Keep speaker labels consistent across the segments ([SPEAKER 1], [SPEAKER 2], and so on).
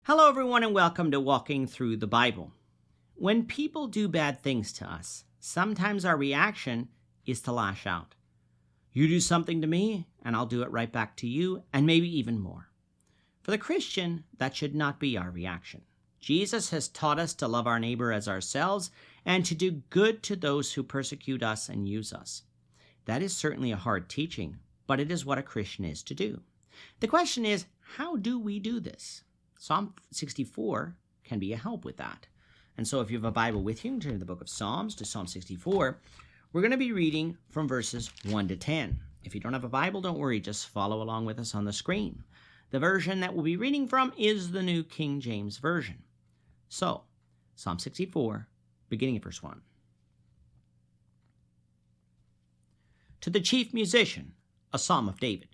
[SPEAKER 1] Hello, everyone, and welcome to Walking Through the Bible. When people do bad things to us, sometimes our reaction is to lash out. You do something to me, and I'll do it right back to you, and maybe even more. For the Christian, that should not be our reaction. Jesus has taught us to love our neighbor as ourselves and to do good to those who persecute us and use us. That is certainly a hard teaching, but it is what a Christian is to do. The question is, how do we do this? Psalm 64 can be a help with that. And so if you have a Bible with you, turn to the book of Psalms to Psalm 64. We're going to be reading from verses 1 to 10. If you don't have a Bible, don't worry, just follow along with us on the screen. The version that we'll be reading from is the New King James Version. So, Psalm 64, beginning at verse 1. To the chief musician, a psalm of David.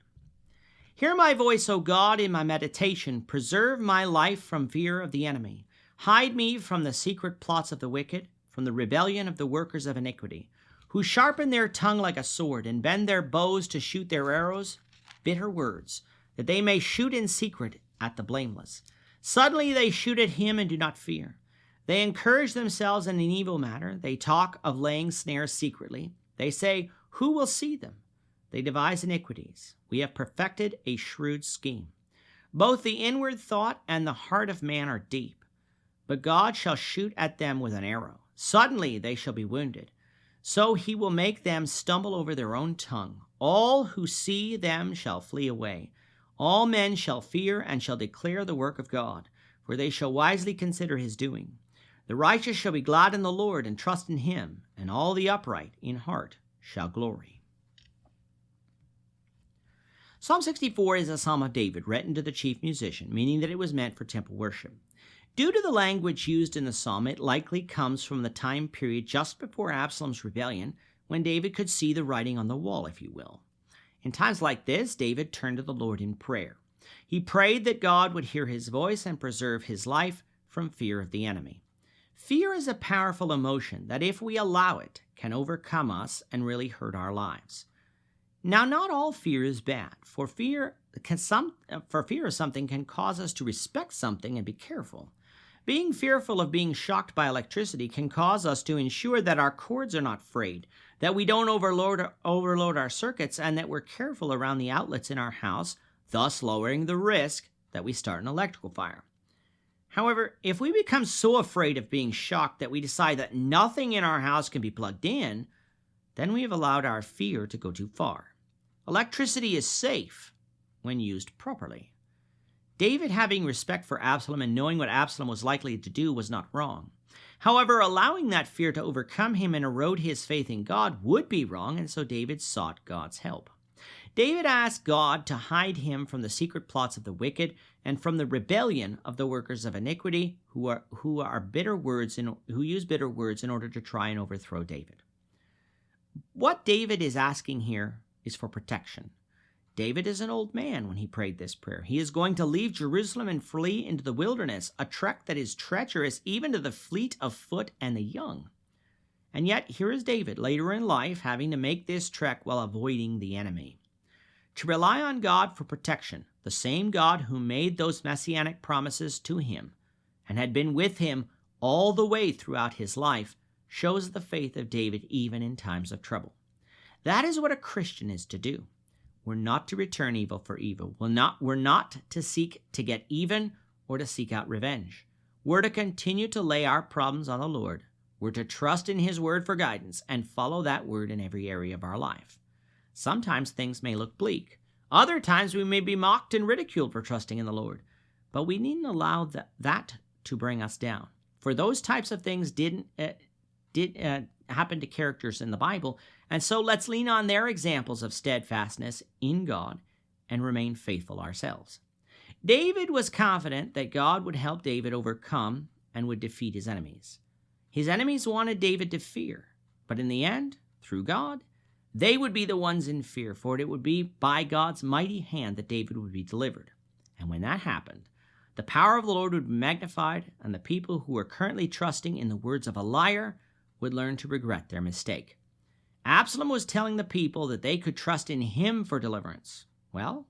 [SPEAKER 1] Hear my voice, O God, in my meditation. Preserve my life from fear of the enemy. Hide me from the secret plots of the wicked, from the rebellion of the workers of iniquity, who sharpen their tongue like a sword and bend their bows to shoot their arrows, bitter words, that they may shoot in secret at the blameless. Suddenly they shoot at him and do not fear. They encourage themselves in an evil matter. They talk of laying snares secretly. They say, who will see them? They devise iniquities. We have perfected a shrewd scheme. Both the inward thought and the heart of man are deep. But God shall shoot at them with an arrow. Suddenly they shall be wounded. So he will make them stumble over their own tongue. All who see them shall flee away. All men shall fear and shall declare the work of God, for they shall wisely consider his doing. The righteous shall be glad in the Lord and trust in him, and all the upright in heart shall glory. Psalm 64 is a psalm of David written to the chief musician, meaning that it was meant for temple worship. Due to the language used in the psalm, it likely comes from the time period just before Absalom's rebellion, when David could see the writing on the wall, if you will. In times like this, David turned to the Lord in prayer. He prayed that God would hear his voice and preserve his life from fear of the enemy. Fear is a powerful emotion that, if we allow it, can overcome us and really hurt our lives. Now, not all fear is bad, for fear of something can cause us to respect something and be careful. Being fearful of being shocked by electricity can cause us to ensure that our cords are not frayed, that we don't overload our circuits, and that we're careful around the outlets in our house, thus lowering the risk that we start an electrical fire. However, if we become so afraid of being shocked that we decide that nothing in our house can be plugged in, then we have allowed our fear to go too far. Electricity is safe when used properly. David, having respect for Absalom and knowing what Absalom was likely to do, was not wrong. However, allowing that fear to overcome him and erode his faith in God would be wrong, and so David sought God's help. David asked God to hide him from the secret plots of the wicked and from the rebellion of the workers of iniquity, who use bitter words in order to try and overthrow David. What David is asking here is for protection. David is an old man when he prayed this prayer. He is going to leave Jerusalem and flee into the wilderness, a trek that is treacherous even to the fleet of foot and the young. And yet, here is David, later in life, having to make this trek while avoiding the enemy. To rely on God for protection, the same God who made those messianic promises to him and had been with him all the way throughout his life, shows the faith of David even in times of trouble. That is what a Christian is to do. We're not to return evil for evil. We're not to seek to get even or to seek out revenge. We're to continue to lay our problems on the Lord. We're to trust in his word for guidance and follow that word in every area of our life. Sometimes things may look bleak. Other times we may be mocked and ridiculed for trusting in the Lord. But we needn't allow that to bring us down. For those types of things did happen to characters in the Bible, and so let's lean on their examples of steadfastness in God and remain faithful ourselves. David was confident that God would help David overcome and would defeat his enemies. His enemies wanted David to fear, but in the end, through God, they would be the ones in fear, for it would be by God's mighty hand that David would be delivered. And when that happened, the power of the Lord would be magnified, and the people who are currently trusting in the words of a liar would learn to regret their mistake. Absalom was telling the people that they could trust in him for deliverance. Well,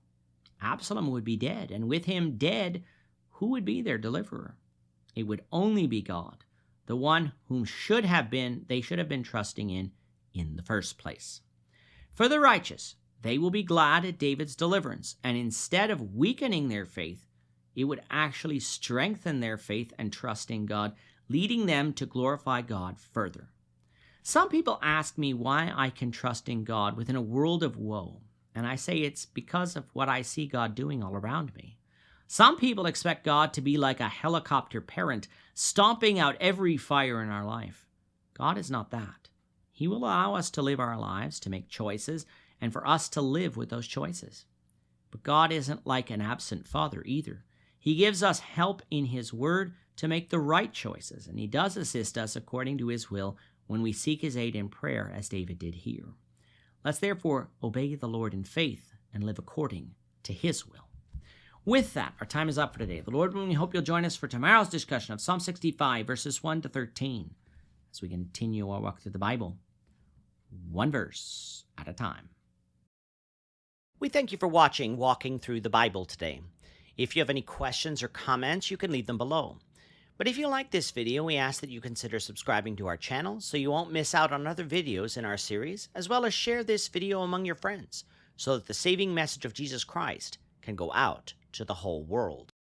[SPEAKER 1] Absalom would be dead, and with him dead, who would be their deliverer? It would only be God, the one whom they should have been trusting in the first place. For the righteous, they will be glad at David's deliverance, and instead of weakening their faith, it would actually strengthen their faith and trust in God, leading them to glorify God further. Some people ask me why I can trust in God within a world of woe, and I say it's because of what I see God doing all around me. Some people expect God to be like a helicopter parent, stomping out every fire in our life. God is not that. He will allow us to live our lives, to make choices, and for us to live with those choices. But God isn't like an absent father either. He gives us help in His Word to make the right choices, and He does assist us according to His will when we seek His aid in prayer, as David did here. Let's therefore obey the Lord in faith and live according to His will. With that, our time is up for today. The Lord willing, we hope you'll join us for tomorrow's discussion of Psalm 65, verses 1 to 13, as we continue our walk through the Bible, one verse at a time. We thank you for watching Walking Through the Bible today. If you have any questions or comments, you can leave them below. But if you like this video, we ask that you consider subscribing to our channel so you won't miss out on other videos in our series, as well as share this video among your friends so that the saving message of Jesus Christ can go out to the whole world.